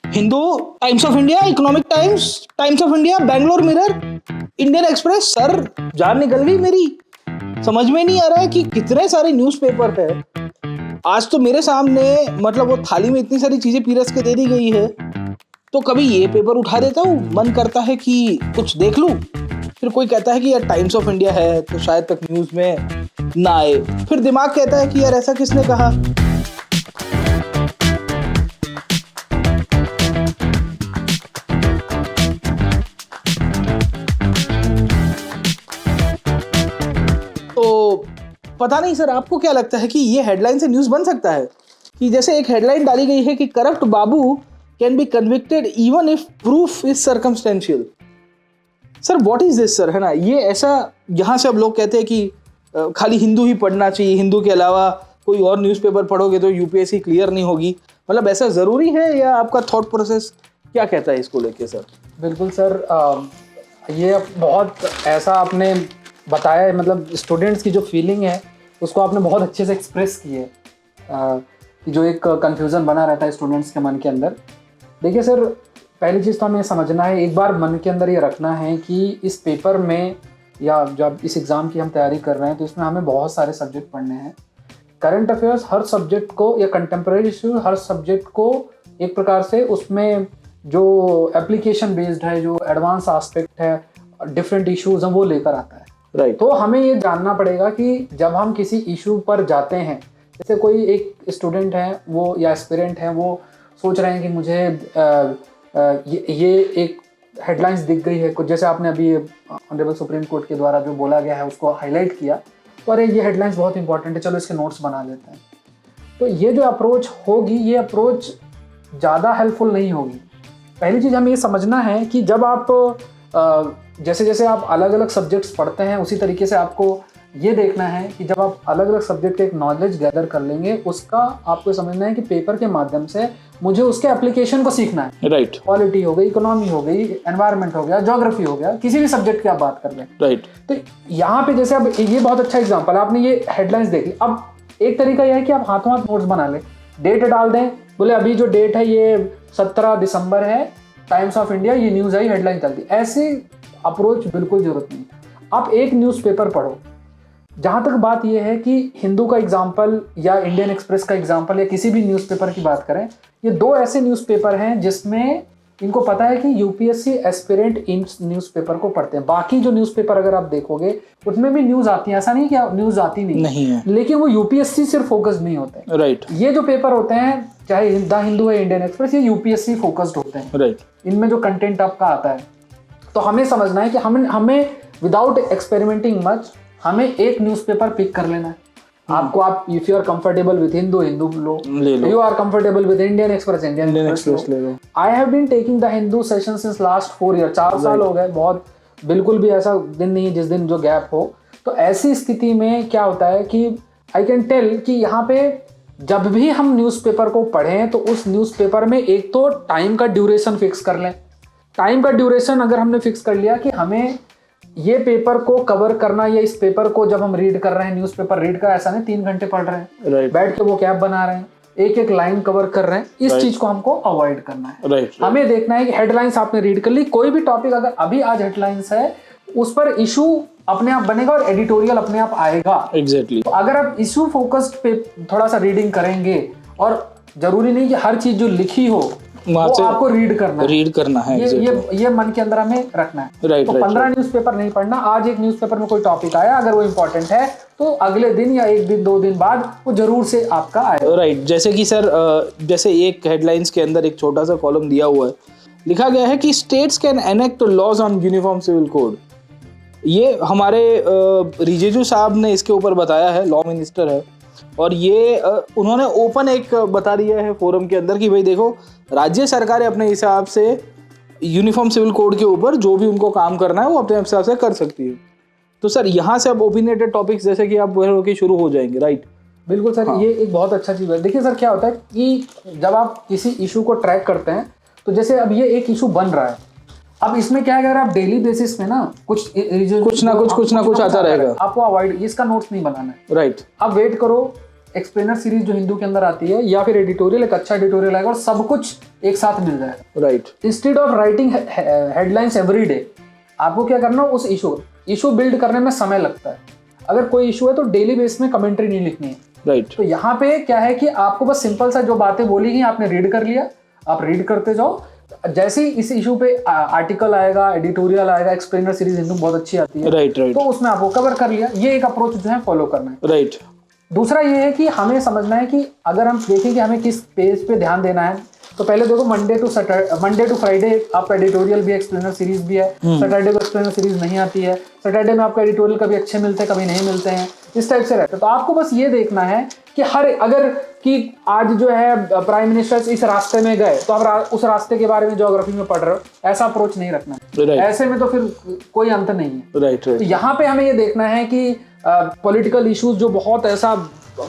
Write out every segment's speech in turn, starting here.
Hindu, times of India, economic times, times of India, Bangalore mirror, Indian express. Sir जान निकल गई मेरी। समझ में नहीं आ रहा है कि कितने सारे न्यूज़पेपर है। आज तो मेरे सामने मतलब वो थाली में इतनी सारी चीजें पीरस के दे दी गई है, तो कभी ये पेपर उठा देता हूँ, मन करता है कि कुछ देख लूं। फिर कोई कहता है कि यार टाइम्स ऑफ इंडिया है तो शायद तक न्यूज में ना आए। फिर दिमाग कहता है कि यार ऐसा किसने कहा। तो पता नहीं सर, आपको क्या लगता है कि ये हेडलाइन से न्यूज बन सकता है? कि जैसे एक हेडलाइन डाली गई है कि corrupt Babu can be convicted even if proof is circumstantial. Sir what is this sir, है ना? ये ऐसा यहाँ से अब लोग कहते हैं कि खाली हिंदू ही पढ़ना चाहिए, हिंदू के अलावा कोई और न्यूज़पेपर पढ़ोगे तो यूपीएससी क्लियर नहीं होगी। मतलब ऐसा ज़रूरी है, या आपका थॉट प्रोसेस क्या कहता है इसको लेके सर? बिल्कुल सर, ये बहुत ऐसा आपने बताया है, मतलब स्टूडेंट्स की जो फीलिंग है उसको आपने बहुत अच्छे से एक्सप्रेस की है। कि जो एक कंफ्यूजन बना रहता है स्टूडेंट्स के मन के अंदर। देखिए सर, पहली चीज़ तो हमें समझना है, एक बार मन के अंदर ये रखना है कि इस पेपर में या जब इस एग्ज़ाम की हम तैयारी कर रहे हैं तो इसमें हमें बहुत सारे सब्जेक्ट पढ़ने हैं। करंट अफेयर्स हर सब्जेक्ट को, या कंटेम्प्रेरी इशू हर सब्जेक्ट को एक प्रकार से उसमें जो एप्लीकेशन बेस्ड है, जो एडवांस एस्पेक्ट है, डिफरेंट इश्यूज हैं, वो लेकर आता है। राइट। तो हमें ये जानना पड़ेगा कि जब हम किसी इशू पर जाते हैं, जैसे कोई एक स्टूडेंट है वो या एस्पिरेंट है, वो सोच रहे हैं कि मुझे ये एक हेडलाइंस दिख गई है कुछ, जैसे आपने अभी ऑनरेबल सुप्रीम कोर्ट के द्वारा जो बोला गया है उसको हाईलाइट किया, तो अरे ये हेडलाइंस बहुत इंपॉर्टेंट है, चलो इसके नोट्स बना लेते हैं। तो ये जो अप्रोच होगी, ये अप्रोच ज़्यादा हेल्पफुल नहीं होगी। पहली चीज़ हमें ये समझना है कि जब आप जैसे जैसे आप अलग अलग सब्जेक्ट्स पढ़ते हैं, उसी तरीके से आपको ये देखना है कि जब आप अलग अलग सब्जेक्ट के एक नॉलेज गैदर कर लेंगे, उसका आपको समझना है कि पेपर के माध्यम से मुझे उसके एप्लीकेशन को सीखना है। राइट। पॉलिटी हो गई, इकोनॉमी हो गई, एनवायरनमेंट हो गया, ज्योग्राफी हो गया, किसी भी सब्जेक्ट की आप बात कर लें। राइट। तो यहाँ पे जैसे अब ये बहुत अच्छा एग्जाम्पल है, आपने ये हेडलाइंस देखी। अब एक तरीका यह है कि आप हाथों हाथ नोट्स बना लें, डेट डाल दें, बोले अभी जो डेट है ये 17 दिसंबर है, टाइम्स ऑफ इंडिया ये न्यूज़ आई, हेडलाइन चलती। ऐसी अप्रोच बिल्कुल जरूरत नहीं। आप एक न्यूज़पेपर पढ़ो। जहाँ तक बात यह है कि हिंदू का एग्जाम्पल या इंडियन एक्सप्रेस का एग्जाम्पल या किसी भी न्यूज़पेपर की बात करें, ये दो ऐसे न्यूज़पेपर हैं जिसमें इनको पता है कि यूपीएससी एस्पिरेंट इन न्यूज़पेपर को पढ़ते हैं। बाकी जो न्यूज़पेपर अगर आप देखोगे उसमें भी न्यूज़ आती है, ऐसा नहीं कि न्यूज़ आती नहीं है, लेकिन वो यूपीएससी सिर्फ फोकस्ड नहीं होते। राइट। ये जो पेपर होते हैं, चाहे द हिंदू है, इंडियन एक्सप्रेस, ये यूपीएससी फोकस्ड होते हैं। राइट। इनमें जो कंटेंट आपका आता है, तो हमें समझना है कि हमें विदाउट एक्सपेरिमेंटिंग मच हमें एक न्यूज़पेपर पिक कर लेना है। आपको, आप if you are comfortable with Hindu लो, you are comfortable with Indian express ले लो। I have been taking the Hindu session since last 4 year, 4 साल हो गए। बहुत बिल्कुल भी ऐसा दिन नहीं जिस दिन जो गैप हो। तो ऐसी स्थिति में क्या होता है कि आई कैन टेल कि यहाँ पे जब भी हम न्यूज़पेपर को पढ़ें तो उस न्यूज़पेपर में एक तो टाइम का ड्यूरेशन फिक्स कर लें। टाइम का ड्यूरेशन अगर हमने फिक्स कर लिया कि हमें ये पेपर को कवर करना, या इस पेपर को जब हम रीड कर रहे हैं, न्यूज़पेपर रीड कर, ऐसा नहीं 3 घंटे पढ़ रहे हैं, बैठ के वो कैप बना रहे हैं, एक एक लाइन कवर कर रहे हैं, इस चीज को हमको अवॉइड करना है। हमें देखना है कि हेडलाइंस आपने रीड कर ली, कोई भी टॉपिक अगर अभी आज हेडलाइंस है, उस पर इशू अपने आप बनेगा और एडिटोरियल अपने आप आएगा। एग्जैक्टली। तो अगर आप इशू फोकस्ड पे थोड़ा सा रीडिंग करेंगे, और जरूरी नहीं कि हर चीज जो लिखी हो वो आपको रीड करना है, ये मन के अंदर हमें रखना है। तो 15 न्यूज़पेपर नहीं पढ़ना। आज एक न्यूज़पेपर में कोई टॉपिक आया, अगर वो इंपॉर्टेंट है तो अगले दिन या एक दिन 2 दिन बाद वो जरूर से आपका आएगा। राइट। जैसे कि सर, जैसे एक हेडलाइंस के अंदर एक छोटा सा कॉलम दिया हुआ है, लिखा गया है कि states can enact laws on uniform civil code. ये हमारे रिजिजू साहब ने इसके ऊपर बताया है, लॉ मिनिस्टर है, और ये उन्होंने ओपन एक बता दिया है फोरम के अंदर कि भाई देखो, राज्य सरकारें अपने हिसाब से यूनिफॉर्म सिविल कोड के ऊपर जो भी उनको काम करना है वो अपने हिसाब से कर सकती है। तो सर यहाँ से अब ओपिनियटेड टॉपिक्स जैसे कि आप बोल शुरू हो जाएंगे। राइट। बिल्कुल सर। हाँ। ये एक बहुत अच्छा चीज़ है। देखिए सर, क्या होता है कि जब आप किसी इशू को ट्रैक करते हैं, तो जैसे अब ये एक इशू बन रहा है, अब इसमें क्या है, अगर आप डेली बेसिस पे ना कुछ ना कुछ आता रहेगा, आपको अवॉइड, इसका नोट्स नहीं बनाना है। राइट। आप वेट करो एक्सप्लेनर सीरीज जो हिंदू के अंदर आती है या फिर एडिटोरियल, एक अच्छा एडिटोरियल आएगा और सब कुछ एक साथ मिल जाएगा। Right. Instead of writing headlines every day, आपको क्या करना, उस इशू बिल्ड करने में समय लगता है। अगर कोई इशू है तो डेली बेस में कमेंट्री नहीं लिखनी है। राइट। तो यहाँ पे क्या है कि आपको बस सिंपल सा जो बातें बोली गई आपने रीड कर लिया, आप रीड करते जाओ। जैसे ही इस इशू पे आर्टिकल आएगा, एडिटोरियल आएगा, एक्सप्लेनर सीरीज हिंदू बहुत अच्छी आती है, राइट राइट, तो उसमें आपको कवर कर लिया। ये एक अप्रोच जो है फॉलो करना है। राइट। दूसरा ये है कि हमें समझना है कि अगर हम देखें कि हमें किस पेज पे ध्यान देना है, तो पहले देखो मंडे टू फ्राइडे आपका एडिटोरियल भी है, एक्सप्लेनर सीरीज भी है। सैटरडे को एक्सप्लेनर सीरीज नहीं आती है, सैटरडे में आपका एडिटोरियल कभी अच्छे मिलते हैं, कभी नहीं मिलते हैं, इस टाइप से रहता है। तो आपको बस ये देखना है कि अगर कि आज जो है प्राइम मिनिस्टर इस रास्ते में गए तो आप उस रास्ते के बारे में ज्योग्राफी में पढ़ रहे हो, ऐसा अप्रोच नहीं रखना है। ऐसे में तो फिर कोई अंत नहीं है। राइट। तो यहाँ पे हमें ये देखना है कि पॉलिटिकल इश्यूज जो बहुत ऐसा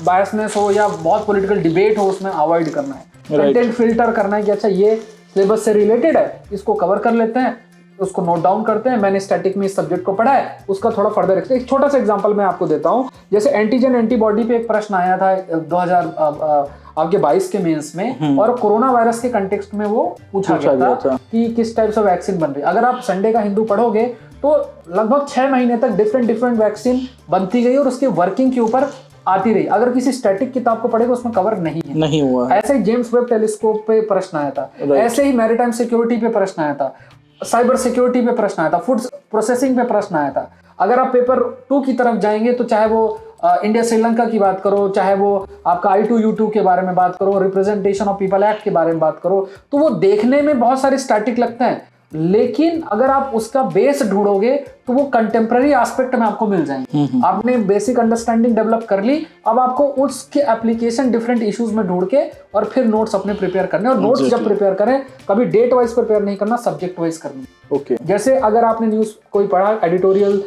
बायसनेस हो या बहुत पॉलिटिकल डिबेट हो, उसमें अवॉइड करना है। कंटेंट फिल्टर करना है कि अच्छा ये सिलेबस से रिलेटेड है, इसको कवर कर लेते हैं, उसको नोट डाउन करते हैं, मैंने स्टैटिक में इस सब्जेक्ट को पढ़ा है, उसका थोड़ा फर्दर एक छोटा सा एग्जांपल मैं आपको देता हूं। जैसे एंटीजन एंटीबॉडी पे एक प्रश्न आया था 2022 के मेंस में, और कोरोना वायरस के कंटेक्स्ट में वो पूछा गया था कि किस टाइप से वैक्सीन बन रही है। अगर आप संडे का हिंदू पढ़ोगे तो लगभग 6 महीने तक डिफरेंट वैक्सीन बनती गई और उसके वर्किंग के ऊपर आती रही। अगर किसी स्टैटिक किताब को पढ़ेगा उसमें कवर नहीं हुआ। ऐसे ही जेम्स वेब टेलीस्कोप पे प्रश्न आया था, ऐसे ही मैरीटाइम सिक्योरिटी पे प्रश्न आया था, साइबर सिक्योरिटी पे प्रश्न आया था, फूड प्रोसेसिंग पे प्रश्न आया था। अगर आप पेपर 2 की तरफ जाएंगे तो चाहे वो इंडिया श्रीलंका की बात करो, चाहे वो आपका I2U2 के बारे में बात करो, रिप्रेजेंटेशन ऑफ पीपल एक्ट के बारे में बात करो, तो वो देखने में बहुत सारे स्टैटिक लगते हैं, लेकिन अगर आप उसका बेस ढूंढोगे तो वो कंटेम्प्रेरी एस्पेक्ट में आपको मिल जाएंगे। आपने बेसिक अंडरस्टैंडिंग डेवलप कर ली, अब आपको उसके एप्लीकेशन डिफरेंट इश्यूज में ढूंढ के और फिर नोट्स अपने प्रिपेयर करने। और नोट्स जब प्रिपेयर करें कभी डेट वाइज प्रिपेयर नहीं करना, सब्जेक्ट वाइज करना। ओके। जैसे अगर आपने न्यूज कोई पढ़ा, एडिटोरियल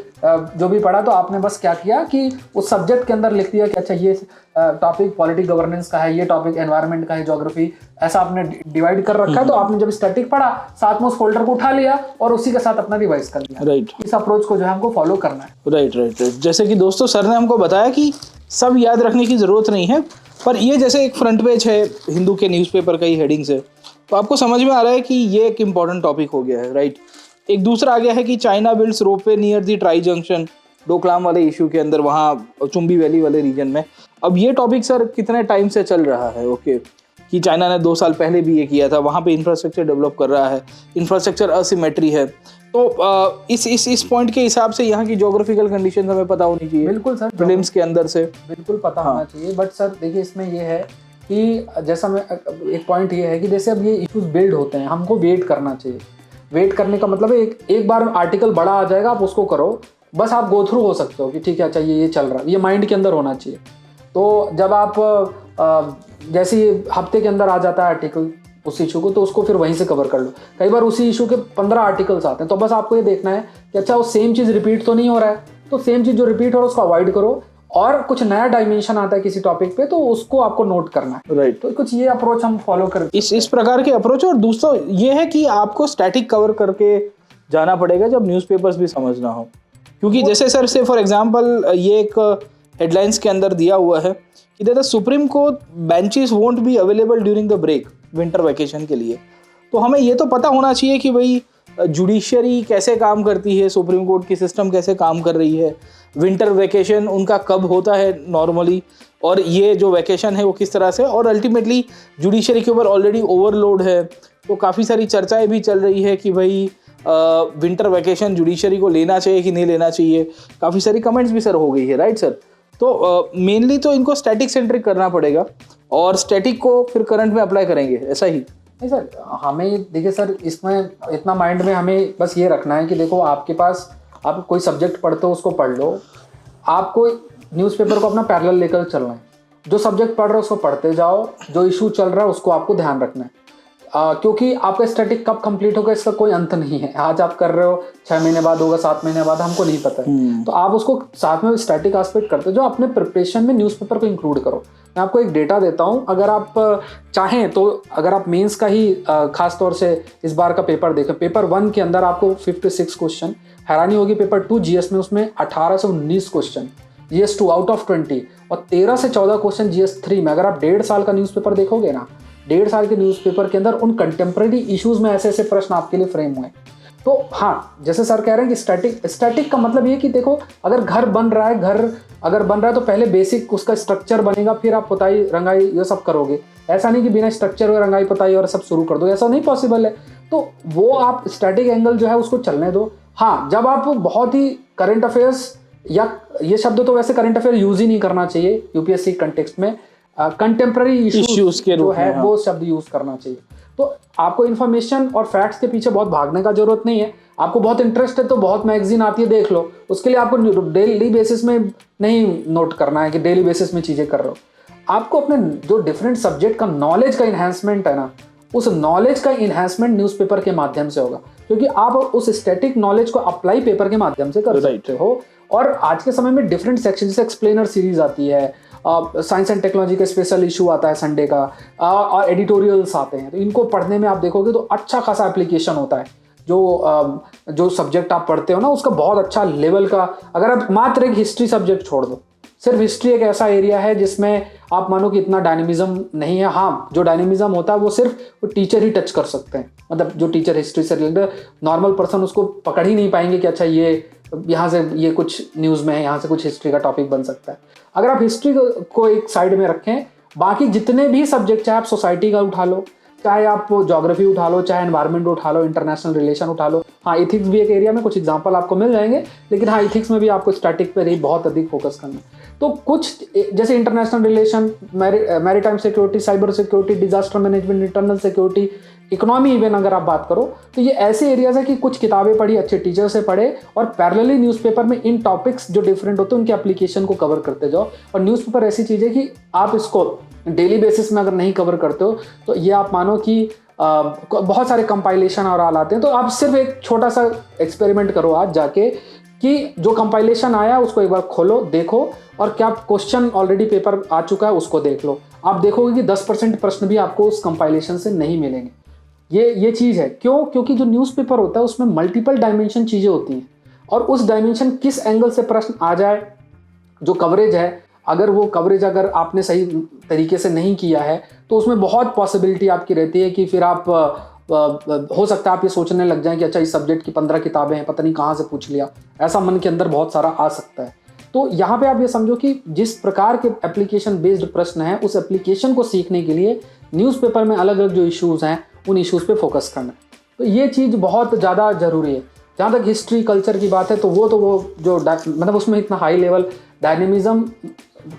जो भी पढ़ा, तो आपने बस क्या किया कि उस सब्जेक्ट के अंदर लिख दिया कि अच्छा ये टॉपिक पॉलिटिक गवर्नेंस का है, ये टॉपिक एनवायरनमेंट का है, ज्योग्राफी, ऐसा आपने डिवाइड कर रखा है। तो आपने जब स्टैटिक पढ़ा, साथ में उस फोल्डर को उठा लिया और उसी के साथ अपना रिवाइज कर लिया। राइट। इस अप्रोच को जो है हमको फॉलो करना है। Right right right. जैसे कि दोस्तों सर ने हमको बताया कि सब याद रखने की जरूरत नहीं है, पर ये जैसे एक फ्रंट पेज है हिंदू के न्यूज़पेपर का ही हेडिंग से, तो आपको समझ में आ रहा है कि ये एक इम्पॉर्टेंट टॉपिक हो गया है। राइट। एक दूसरा आ गया है कि China builds ropeway near the tri junction, Doklam वाले इशू के अंदर, वहाँ चुम्बी वैली वाले रीजन में। अब ये टॉपिक सर कितने टाइम से चल रहा है? ओके, कि चाइना ने 2 साल पहले भी ये किया था, वहाँ पे इंफ्रास्ट्रक्चर डेवलप कर रहा है, इंफ्रास्ट्रक्चर असिमेट्री है। तो इस पॉइंट के हिसाब से यहाँ की ज्योग्राफिकल कंडीशन हमें पता होनी चाहिए। बिल्कुल सर, फिल्म्स के अंदर से बिल्कुल पता होना चाहिए। बट सर देखिए, इसमें ये है कि जैसा मैं एक पॉइंट ये है कि जैसे अब ये इश्यूज बिल्ड होते हैं, हमको वेट करना चाहिए। वेट करने का मतलब है एक बार आर्टिकल बड़ा आ जाएगा, आप उसको करो, बस आप गो थ्रू हो सकते हो कि ठीक है अच्छा ये चल रहा है, ये माइंड के अंदर होना चाहिए। तो जब आप जैसे हफ्ते के अंदर आ जाता है आर्टिकल उस इशू को, तो उसको फिर वहीं से कवर कर लो। कई बार उसी इशू के 15 आर्टिकल्स आते हैं, तो बस आपको ये देखना है कि अच्छा वो सेम चीज़ रिपीट तो नहीं हो रहा है, तो सेम चीज़ जो रिपीट हो रहा है उसको अवॉइड करो, और कुछ नया डायमेंशन आता है किसी टॉपिक पे तो उसको आपको नोट करना है। राइट। तो कुछ ये अप्रोच हम फॉलो करते हैं, इस प्रकार के अप्रोच। और दूसरा ये है कि आपको स्टैटिक कवर करके जाना पड़ेगा जब न्यूज़पेपर्स भी समझना हो, क्योंकि जैसे सर से फॉर एग्जांपल ये एक हेडलाइंस के अंदर दिया हुआ है कि the supreme court benches won't be available during the break, winter vacation के लिए। तो हमें ये तो पता होना चाहिए कि भाई जुडिशरी कैसे काम करती है, सुप्रीम कोर्ट की सिस्टम कैसे काम कर रही है, विंटर वैकेशन उनका कब होता है नॉर्मली, और ये जो वैकेशन है वो किस तरह से, और अल्टीमेटली जुडिशरी के ऊपर ऑलरेडी ओवरलोड है। तो काफ़ी सारी चर्चाएं भी चल रही है कि भाई विंटर वैकेशन जुडिशरी को लेना चाहिए कि नहीं लेना चाहिए। काफ़ी सारी कमेंट्स भी सर हो गई है। Right sir. तो मेनली तो इनको स्टैटिक सेंट्रिक करना पड़ेगा और स्टैटिक को फिर करंट में अप्लाई करेंगे, ऐसा ही? नहीं सर, हमें देखिए सर, इसमें इतना माइंड में हमें बस ये रखना है कि देखो आपके पास, आप कोई सब्जेक्ट पढ़ते हो उसको पढ़ लो, आपको न्यूज़पेपर को अपना पैरेलल लेकर चलना है। जो सब्जेक्ट पढ़ रहे हो उसको पढ़ते जाओ, जो इशू चल रहा है उसको आपको ध्यान रखना है। क्योंकि आपका स्टैटिक कब कंप्लीट होगा इसका कोई अंत नहीं है। आज आप कर रहे हो, 6 महीने बाद होगा, 7 महीने बाद, हमको नहीं पता है। तो आप उसको साथ में स्टैटिक एस्पेक्ट करते हो, जो अपने प्रिपरेशन में न्यूज़पेपर को इंक्लूड करो। मैं आपको एक डेटा देता हूँ, अगर आप चाहें तो अगर आप मेंस का ही खास तौर से इस बार का पेपर देखें, पेपर 1 के अंदर आपको 56 क्वेश्चन, हैरानी होगी पेपर 2 GS में उसमें 18 से 19 क्वेश्चन, GS2 आउट ऑफ 20, और 13 से 14 क्वेश्चन GS3 में। अगर आप 1.5 साल का न्यूज़पेपर देखोगे ना, 1.5 साल के न्यूज़पेपर के अंदर उन कंटेम्प्रेरी इश्यूज में ऐसे ऐसे प्रश्न आपके लिए फ्रेम हुए। तो हाँ, जैसे सर कह रहे हैं कि स्टैटिक का मतलब ये कि देखो, अगर घर बन रहा है, घर अगर बन रहा है तो पहले बेसिक उसका स्ट्रक्चर बनेगा, फिर आप पुताई रंगाई ये सब करोगे। ऐसा नहीं कि बिना स्ट्रक्चर और रंगाई पुताई और सब शुरू कर दो, ऐसा नहीं पॉसिबल है। तो वो आप स्टैटिक एंगल जो है उसको चलने दो। हाँ, जब आप बहुत ही करंट अफेयर्स, या ये शब्द तो वैसे करंट अफेयर यूज ही नहीं करना चाहिए यूपीएससी कंटेक्स्ट में, कंटेम्प्रेरी इश्यूज के जो है वो शब्द यूज करना चाहिए। तो आपको इन्फॉर्मेशन और फैक्ट्स के पीछे बहुत भागने का जरूरत नहीं है। आपको बहुत इंटरेस्ट है तो बहुत मैगजीन आती है, देख लो। उसके लिए आपको डेली बेसिस में नहीं नोट करना है कि डेली बेसिस में चीजें कर रहे हो। आपको अपने जो डिफरेंट सब्जेक्ट का नॉलेज का इन्हेंसमेंट है ना, उस नॉलेज का इन्हेंसमेंट न्यूज़पेपर के माध्यम से होगा, क्योंकि आप उस स्टैटिक नॉलेज को अप्लाई पेपर के माध्यम से कर सकते हो। और आज के समय में डिफरेंट सेक्शन, जैसे एक्सप्लेनर सीरीज आती है, साइंस एंड टेक्नोलॉजी का स्पेशल इशू आता है संडे का, और एडिटोरियल्स आते हैं। तो इनको पढ़ने में आप देखोगे तो अच्छा खासा एप्लीकेशन होता है। जो सब्जेक्ट आप पढ़ते हो ना, उसका बहुत अच्छा लेवल का, अगर आप मात्र एक हिस्ट्री सब्जेक्ट छोड़ दो, सिर्फ हिस्ट्री एक ऐसा एरिया है जिसमें आप मानो कि इतना डायनेमिज्म नहीं है। हाँ, जो डायनेमिज्म होता है वो सिर्फ वो टीचर ही टच कर सकते हैं। मतलब जो टीचर हिस्ट्री से रिलेटेड, नॉर्मल पर्सन उसको पकड़ ही नहीं पाएंगे कि अच्छा ये यहाँ से ये कुछ न्यूज़ में है, यहाँ से कुछ हिस्ट्री का टॉपिक बन सकता है। अगर आप हिस्ट्री को एक साइड में रखें, बाकी जितने भी सब्जेक्ट, चाहे आप सोसाइटी का उठा लो, चाहे आप ज्योग्राफी उठा लो, चाहे एनवायरनमेंट उठा लो, इंटरनेशनल रिलेशन उठा लो, हाँ इथिक्स भी एक एरिया में, कुछ एग्जांपल आपको मिल जाएंगे, लेकिन हाँ इथिक्स में भी आपको स्टैटिक पे ही बहुत अधिक फोकस करना है। तो कुछ जैसे international relation, maritime security, cyber security, disaster management, internal security, economy even अगर आप बात करो, तो ये ऐसे एरियाज है कि कुछ किताबें पढ़ी, अच्छे टीचर से पढ़े, और पैरेलली न्यूज़पेपर में इन टॉपिक्स जो डिफरेंट होते हैं उनके एप्लीकेशन को कवर करते जाओ। और न्यूज़पेपर ऐसी चीज़ है कि आप इसको डेली बेसिस में अगर नहीं कवर करते हो तो ये आप मानो कि बहुत सारे कंपाइलेशन और आल आते हैं। तो आप सिर्फ एक छोटा सा एक्सपेरिमेंट करो आज जाके, कि जो कंपाइलेशन आया उसको एक बार खोलो, देखो, और क्या क्वेश्चन ऑलरेडी पेपर आ चुका है उसको देख लो। आप देखोगे कि 10% प्रश्न भी आपको उस कंपाइलेशन से नहीं मिलेंगे। ये चीज़ है। क्यों? क्योंकि जो न्यूज़पेपर होता है उसमें मल्टीपल डायमेंशन चीज़ें होती हैं, और उस डायमेंशन किस एंगल से प्रश्न आ जाए, जो कवरेज है, अगर वो कवरेज अगर आपने सही तरीके से नहीं किया है तो उसमें बहुत पॉसिबिलिटी आपकी रहती है कि फिर आप हो सकता है आप ये सोचने लग जाएं कि अच्छा इस सब्जेक्ट की 15 किताबें हैं, पता नहीं कहाँ से पूछ लिया, ऐसा मन के अंदर बहुत सारा आ सकता है। तो यहाँ पे आप ये समझो कि जिस प्रकार के एप्लीकेशन बेस्ड प्रश्न हैं, उस एप्लीकेशन को सीखने के लिए न्यूज़पेपर में अलग अलग जो इश्यूज़ हैं उन इश्यूज़ पे फोकस करना। तो ये चीज़ बहुत ज़्यादा ज़रूरी है। जहाँ तक हिस्ट्री कल्चर की बात है तो वो जो मतलब उसमें इतना हाई लेवल डायनेमिज्म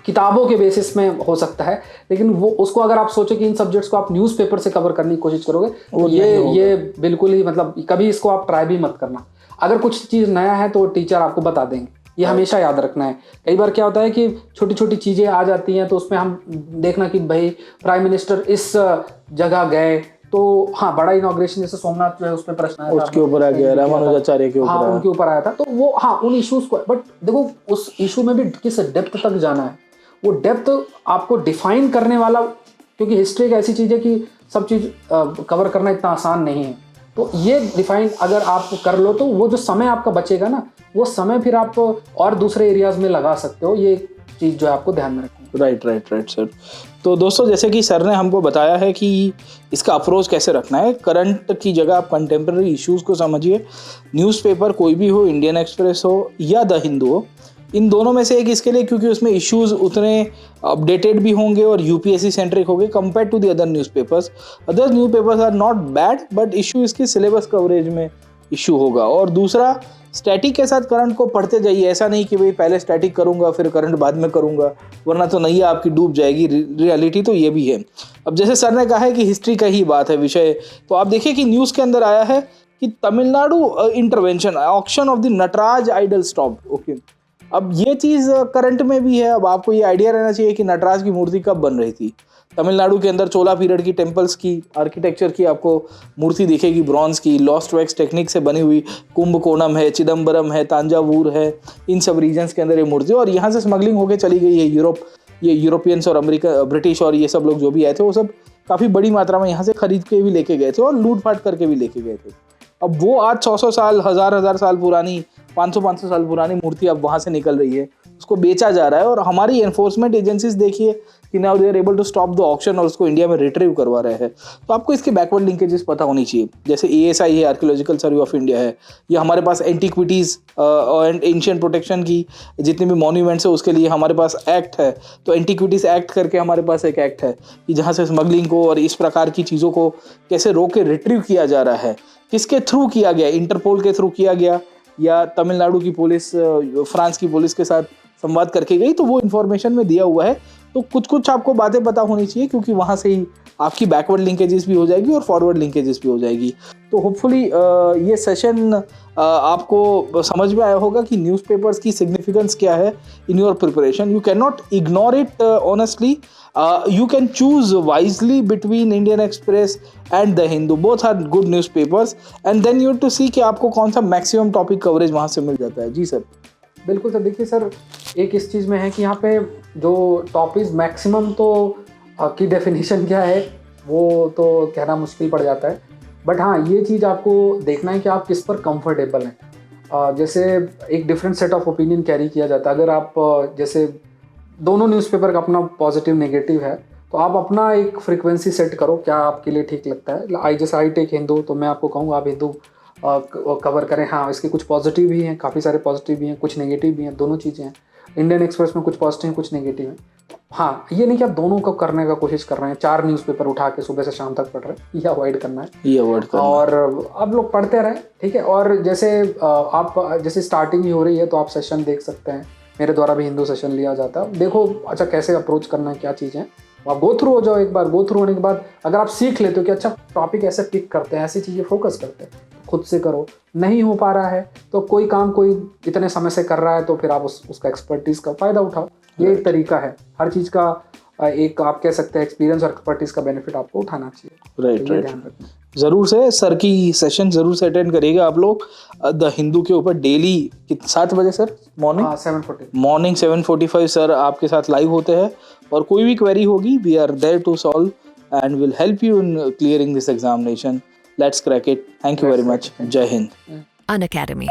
किताबों के बेसिस में हो सकता है, लेकिन वो उसको अगर आप सोचो कि इन सब्जेक्ट्स को आप न्यूज़पेपर से कवर करने की कोशिश करोगे तो ये बिल्कुल ही, मतलब कभी इसको आप ट्राई भी मत करना। अगर कुछ चीज़ नया है तो टीचर आपको बता देंगे, ये हमेशा याद रखना है। कई बार क्या होता है कि छोटी छोटी चीज़ें आ जाती हैं तो उसमें हम देखना कि भाई प्राइम मिनिस्टर इस जगह गए, तो हाँ बड़ा इनॉग्रेशन जैसे सोमनाथ जो है उस पर प्रश्न आया, उसके ऊपर आ गया, रामानुजाचार्य के ऊपर, हाँ उनके ऊपर आया था। तो वो हाँ उन इश्यूज को, बट देखो उस इशू में भी किस डेप्थ तक जाना है, वो डेप्थ आपको डिफाइन करने वाला, क्योंकि हिस्ट्री एक ऐसी चीज़ है कि सब चीज़ कवर करना इतना आसान नहीं है। तो ये डिफाइन अगर आप कर लो तो वो जो समय आपका बचेगा ना, वो समय फिर आप और दूसरे एरियाज में लगा सकते हो। ये चीज़ जो है आपको ध्यान में रखनी है। Right sir. तो दोस्तों जैसे कि सर ने हमको बताया है कि इसका अप्रोच कैसे रखना है, करंट की जगह आप कंटेम्प्रेरी इश्यूज़ को समझिए। न्यूज़पेपर कोई भी हो, इंडियन एक्सप्रेस हो या द हिंदू हो, इन दोनों में से एक इसके लिए, क्योंकि उसमें इश्यूज़ उतने अपडेटेड भी होंगे और यूपीएससी सेंट्रिक होंगे compare to the other newspapers. Other newspapers are not bad, but issue इसके सिलेबस कवरेज में इशू होगा। और दूसरा, स्टैटिक के साथ करंट को पढ़ते जाइए। ऐसा नहीं कि भाई पहले स्टैटिक करूंगा फिर करंट बाद में करूंगा, वरना तो नैया आपकी डूब जाएगी। रियलिटी तो ये भी है। अब जैसे सर ने कहा है कि हिस्ट्री का ही बात है विषय, तो आप देखिए कि न्यूज़ के अंदर आया है कि Tamil Nadu intervention, auction of the Nataraja idol stopped. Okay, अब ये चीज़ करंट में भी है। अब आपको ये आइडिया रहना चाहिए कि नटराज की मूर्ति कब बन रही थी। तमिलनाडु के अंदर चोला पीरियड की टेम्पल्स की आर्किटेक्चर की आपको मूर्ति दिखेगी, ब्रॉन्ज की, लॉस्ट वैक्स टेक्निक से बनी हुई। कुंभकोणम है, चिदम्बरम है, तांजावूर है, इन सब रीजन्स के अंदर ये मूर्ति, और यहाँ से स्मगलिंग होकर चली गई है यूरोप। ये यूरोपियंस और अमेरिका, ब्रिटिश और ये सब लोग जो भी आए थे वो सब काफ़ी बड़ी मात्रा में यहाँ से खरीद के भी लेके गए थे और लूट फाट करके भी लेके गए थे। अब वो आज 100 साल, 1000 साल पुरानी, 500 साल पुरानी मूर्ति अब वहाँ से निकल रही है। उसको बेचा जा रहा है, और हमारी एनफोर्समेंट एजेंसीज देखिए कि now they are able to stop the auction और उसको इंडिया में रिट्रीव करवा रहे हैं। तो आपको इसके बैकवर्ड लिंकेजेस पता होनी चाहिए, जैसे ASI है, आर्कियोलॉजिकल सर्वे ऑफ इंडिया है, या हमारे पास एंटीक्विटीज़ एंड एंशियंट प्रोटेक्शन की जितने भी मॉन्यूमेंट्स है उसके लिए हमारे पास एक्ट है। तो एंटीक्विटीज़ एक्ट करके हमारे पास एक एक्ट है कि जहाँ से स्मगलिंग को और इस प्रकार की चीज़ों को कैसे रोक के रिट्रीव किया जा रहा है, किसके थ्रू किया गया, इंटरपोल के थ्रू किया गया या तमिलनाडु की पुलिस फ्रांस की पुलिस के साथ संवाद करके गई, तो वो इन्फॉर्मेशन में दिया हुआ है। तो कुछ कुछ आपको बातें पता होनी चाहिए, क्योंकि वहाँ से ही आपकी बैकवर्ड लिंकेजेस भी हो जाएगी और फॉरवर्ड लिंकेजेस भी हो जाएगी। तो होपफुली ये सेशन आपको समझ में आया होगा कि न्यूज़पेपर्स की सिग्निफिकेंस क्या है in your preparation. You can not ignore it honestly, you can choose wisely between Indian Express and The Hindu. Both are good newspapers, and then you have to see कि आपको कौन सा maximum topic coverage वहाँ से मिल जाता है। जी sir. बिल्कुल sir. देखिए सर, एक इस चीज़ में है कि यहाँ पे जो टॉपिक्स मैक्सिमम तो की डेफिनेशन क्या है वो तो कहना मुश्किल पड़ जाता है, बट हाँ ये चीज़ आपको देखना है कि आप किस पर कंफर्टेबल हैं। जैसे एक different set of opinion carry किया जाता है। अगर आप जैसे दोनों न्यूज़पेपर का अपना पॉजिटिव नेगेटिव है, तो आप अपना एक फ्रीक्वेंसी सेट करो क्या आपके लिए ठीक लगता है। जैसे आई टेक हिंदू, तो मैं आपको कहूँगा आप हिंदू कवर करें। हाँ, इसके कुछ पॉजिटिव भी हैं, काफ़ी सारे पॉजिटिव भी हैं, कुछ नेगेटिव भी हैं, दोनों चीज़ें हैं। इंडियन एक्सप्रेस में कुछ पॉजिटिव हैं, कुछ नेगेटिव हैं। हाँ, ये नहीं कि आप दोनों को करने का कोशिश कर रहे हैं, 4 न्यूज़पेपर उठा के सुबह से शाम तक पढ़ रहे हैं, ये अवॉइड करना है, ये अवॉइड करना। और अब लोग पढ़ते रहें, ठीक है। और जैसे आप जैसे स्टार्टिंग ही हो रही है तो आप सेशन देख सकते हैं, मेरे द्वारा भी हिंदू सेशन लिया जाता है। देखो अच्छा कैसे अप्रोच करना है, क्या चीज़ें, आप गो थ्रू हो जाओ एक बार। गो थ्रू होने के बाद अगर आप सीख लेते हो कि अच्छा टॉपिक ऐसे पिक करते हैं, ऐसी चीज़ें फोकस करते हैं, खुद से करो। नहीं हो पा रहा है तो कोई काम कोई इतने समय से कर रहा है तो फिर आप उसका एक्सपर्टीज़ का फ़ायदा उठाओ। ये एक तरीका है, हर चीज़ का एक आप कह सकते हैं एक्सपीरियंस और एक्सपर्टीज़ का बेनिफिट आपको उठाना चाहिए। राइट। ज़रूर से सर की सेशन ज़रूर से अटेंड करिएगा आप लोग द हिंदू के ऊपर डेली 7 बजे सर मॉर्निंग 7:45 सर आपके साथ लाइव होते हैं, और कोई भी क्वेरी होगी we are there to solve and will help you in clearing this examination. Let's crack it. Thank you very much. जय हिंद। Unacademy.